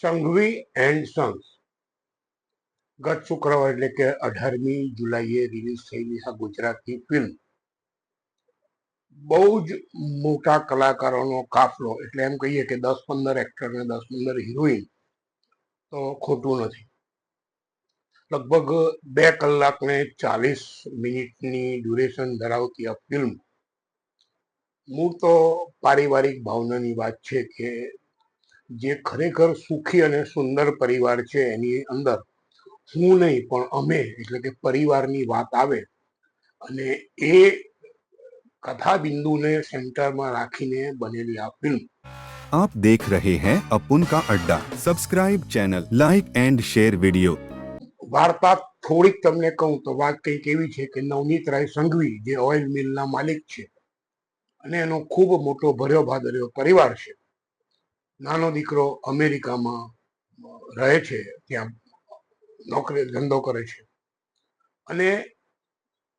Sanghvi and Sons ગત શુક્રવાર એટલે કે 18મી જુલાઈએ રિલીઝ થયેલી આ ગુજરાતની ફિલ્મ બહુ જ મોટા કલાકારોનો કાફલો, એટલે એમ કહીએ કે 10-15 એક્ટર ને 10-15 હિરોઈન તો ખોટું નથી. લગભગ 2 કલાક ને 40 મિનિટની ડ્યુરેશન ધરાવતી આ ફિલ્મ મૂળ તો પારિવારિક ભાવનાની વાત છે કે જે ખરેખર સુખી અને સુંદર પરિવાર છે એની અંદર હું નહીં પણ અમે એટલે કે પરિવારની વાત આવે અને એ કથા બિંદુને સેન્ટરમાં રાખીને બનેલી આ ફિલ્મ. आप देख रहे हैं अपुन का अड्डा। Subscribe channel, like and share video. વાર્તા થોડીક તમને કહું તો વાત કંઈક એવી છે કે નવનીત રાય સંઘવી જે ઓઇલ મિલના માલિક છે અને એનો ખૂબ મોટો ભર્યો ભાદર્યો પરિવાર છે. નાનો દીકરો અમેરિકામાં રહે છે, ત્યાં નોકરી ધંધો કરે છે અને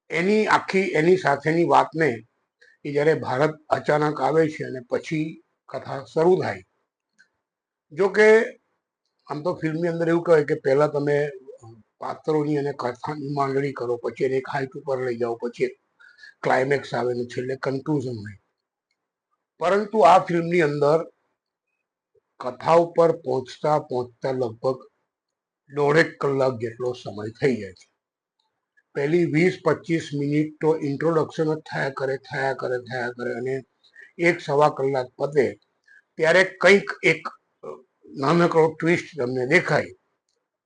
એની સાથેની વાતને એ જ્યારે ભારત અચાનક આવે છે અને પછી કથા શરૂ થાય. જો કે આમ તો ફિલ્મની અંદર એવું કહે કે પહેલા તમે પાત્રોની અને કથાની માંગણી કરો, પછી એને એક હાઈટ ઉપર લઈ જાઓ, પછી ક્લાઇમેક્સ આવે ને છેલ્લે કન્ક્લુઝન હોય. પરંતુ આ ફિલ્મની અંદર કથા ઉપર પહોંચતા પહોંચતા લગભગ 1.5 કલાક જેટલો સમય થઈ જાય છે. પહેલી 20-25 મિનિટ તો ઇન્ટ્રોડક્શન જ થયા કરે અને 1-1.25 કલાક પતે ત્યારે કંઈક એક નાનકડો ટ્વિસ્ટ તમને દેખાય.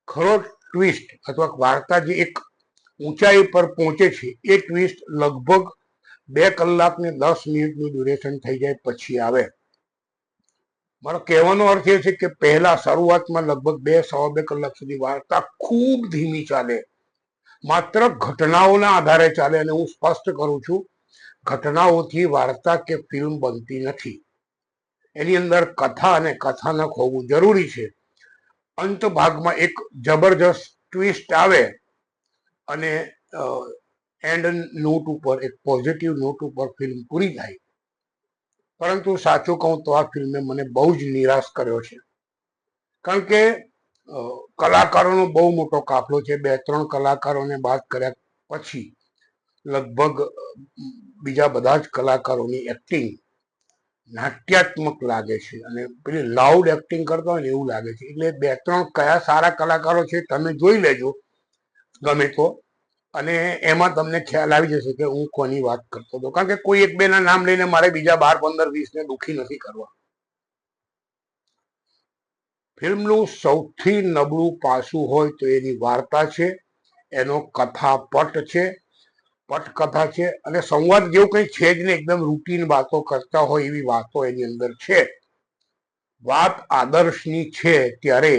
ખરો ટ્વિસ્ટ અથવા વાર્તા જે એક ઊંચાઈ પર પહોંચે છે એ ટ્વિસ્ટ લગભગ 2 કલાક ને 10 મિનિટનું ડ્યુરેશન થઈ જાય પછી આવે. મારો કહેવાનો અર્થ એ છે કે પહેલા શરૂઆતમાં લગભગ 2-2.25 કલાક સુધી વાર્તા ખૂબ ધીમી ચાલે, માત્ર ઘટનાઓના આધારે ચાલે. અને હું સ્પષ્ટ કરું છું, ઘટનાઓથી વાર્તા કે ફિલ્મ બનતી નથી. એની અંદર કથા અને કથાનક હોવું જરૂરી છે. અંત ભાગમાં એક જબરજસ્ત ટ્વિસ્ટ આવે અને એન્ડ નોટ ઉપર, એક પોઝિટિવ નોટ ઉપર ફિલ્મ પૂરી થાય. પરંતુ સાચું કહું તો આ ફિલ્મે મને બહુ જ નિરાશ કર્યો છે, કારણ કે કલાકારોનો બહુ મોટો કાફલો છે. 2-3 કલાકારોને બાદ કર્યા પછી લગભગ બીજા બધા જ કલાકારોની એક્ટિંગ નાટ્યાત્મક લાગે છે અને પેલી લાઉડ એક્ટિંગ કરતા હોય ને એવું લાગે છે. એટલે 2-3 કયા સારા કલાકારો છે તમે જોઈ લેજો ગમે તો, અને એમાં તમને ખ્યાલ આવી જશે કે હું કોની વાત કરતો હતો. કારણ કે કોઈ 1-2 ના નામ લઈને મારે બીજા 12-15-20 ને દુઃખી નથી કરવા. ફિલ્મનું સૌથી નબળું પાસું હોય તો એની વાર્તા છે, એનો કથાપટ છે, પટકથા છે, અને સંવાદ જેવું કંઈ છે જ ને. એકદમ રૂટીન વાતો કરતા હોય એવી વાતો એની અંદર છે. વાત આદર્શની છે ત્યારે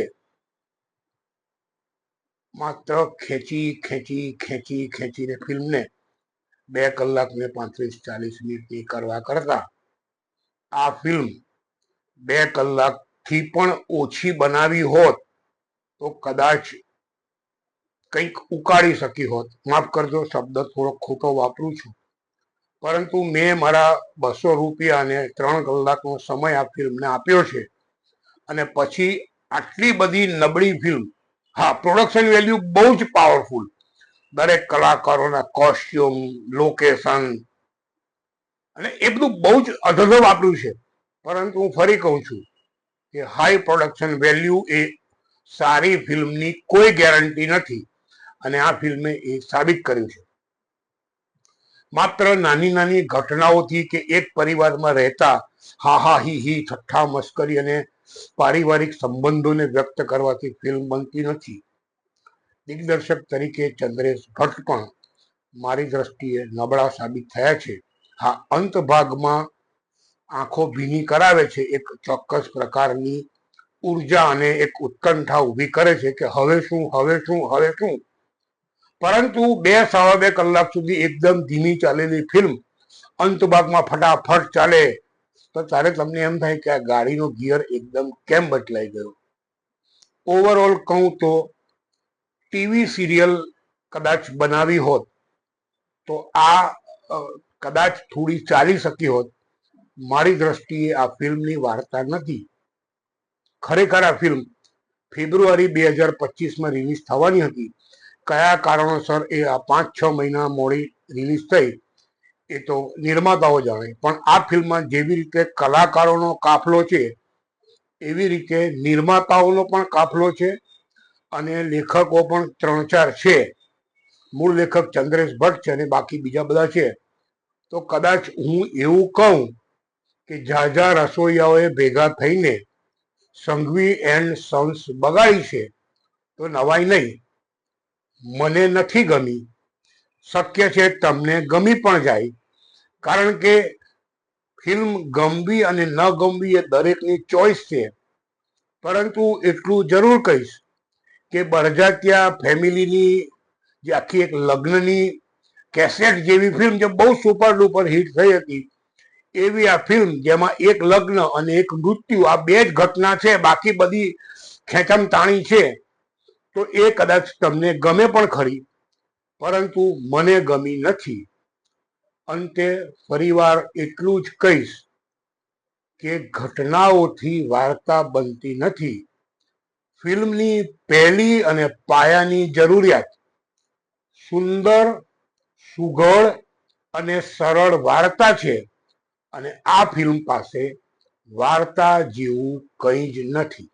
માત્ર ખેંચીને ફિલ્મને 2 કલાક ને 35-40 મિનિટની કરવા કરતા આ ફિલ્મ 2 કલાકથી પણ ઓછી બનાવી હોત તો કદાચ કંઈક ઉકાળી શકી હોત. માફ કરજો, શબ્દ થોડો ખોટો વાપરું છું, પરંતુ મેં મારા 200 રૂપિયા અને 3 કલાકનો સમય આ ફિલ્મને આપ્યો છે અને પછી આટલી બધી નબળી ફિલ્મ. હા, પ્રોડક્શન વેલ્યુ બહુ જ પાવરફુલ, દરેક કલાકારોના કોસ્ટ્યુમ, લોકેશન અને એ બધું બહુ જ અધધ વાપર્યું છે. પરંતુ હું ફરી કહું છું કે હાઈ પ્રોડક્શન વેલ્યુ એ સારી ફિલ્મની કોઈ ગેરંટી નથી અને આ ફિલ્મે એ સાબિત કર્યું છે. માત્ર નાની નાની ઘટનાઓથી કે એક પરિવારમાં રહેતા હા હી હી, ઠઠ્ઠા મસ્કરી અને પારિવારિક સંબંધોને વ્યક્ત કરવાથી ફિલ્મ બનતી નથી. દિગ્દર્શક તરીકે ચંદ્રેશ ભટ્ટ પણ મારી દ્રષ્ટિએ નબળા સાબિત થયા છે. હા, અંત ભાગમાં આંખો ભીની કરાવે છે, એક ચોક્કસ પ્રકારની ઉર્જા અને એક ઉત્કંઠા ઊભી કરે છે કે હવે શું. પરંતુ 2-2.25 કલાક સુધી એકદમ ધીમી ચાલેલી ફિલ્મ અંત ભાગમાં ફટાફટ ચાલે તો ત્યારે તમને એમ થાય કે આ ગાડીનો ગિયર એકદમ કેમ બદલાઈ ગયો. ઓવરઓલ કહું તો ટીવી સિરિયલ કદાચ બનાવી હોત તો આ કદાચ થોડી ચાલી શકી હોત. મારી દ્રષ્ટિએ આ ફિલ્મની વાર્તા નથી. ખરેખર આ ફિલ્મ ફેબ્રુઆરી 2025માં રિલીઝ થવાની હતી. કયા કારણોસર એ આ 5-6 મહિના મોડી રિલીઝ થઈ એ તો નિર્માતાઓ જાણે. પણ આ ફિલ્મમાં જેવી રીતે કલાકારોનો કાફલો છે એવી રીતે નિર્માતાઓનો પણ કાફલો છે અને લેખકો પણ 3-4 છે. મૂળ લેખક ચંદ્રેશ ભટ્ટ છે અને બાકી બીજા બધા છે. તો કદાચ હું એવું કહું કે ઝાઝા રસોઈયાઓએ ભેગા થઈને સંઘવી એન્ડ સન્સ બગાડી છે તો નવાઈ નહીં. મને નથી ગમી, શક્ય છે તમને ગમી પણ જાય, કારણ કે ફિલ્મ ગમવી અને ન ગમવી એ દરેકની ચોઈસ છે. પરંતુ એટલું જરૂર કહીશ કે બરજાતિયા ફેમિલીની જે આખી એક લગ્નની કેસેટ જેવી ફિલ્મ જે બહુ સુપર ડુપર હિટ થઈ હતી, એવી આ ફિલ્મ જેમાં એક લગ્ન અને એક મૃત્યુ આ બે જ ઘટના છે, બાકી બધી ખેંચમ તાણી છે. તો એ કદાચ તમને ગમે પણ ખરી, પરંતુ મને ગમી નથી. અંતે ફરીવાર એટલું જ કહીશ કે ઘટનાઓથી વાર્તા બનતી નથી. ફિલ્મની પહેલી અને પાયાની જરૂરિયાત સુંદર, સુઘડ અને સરળ વાર્તા છે અને આ ફિલ્મ પાસે વાર્તા જેવું કંઈ જ નથી.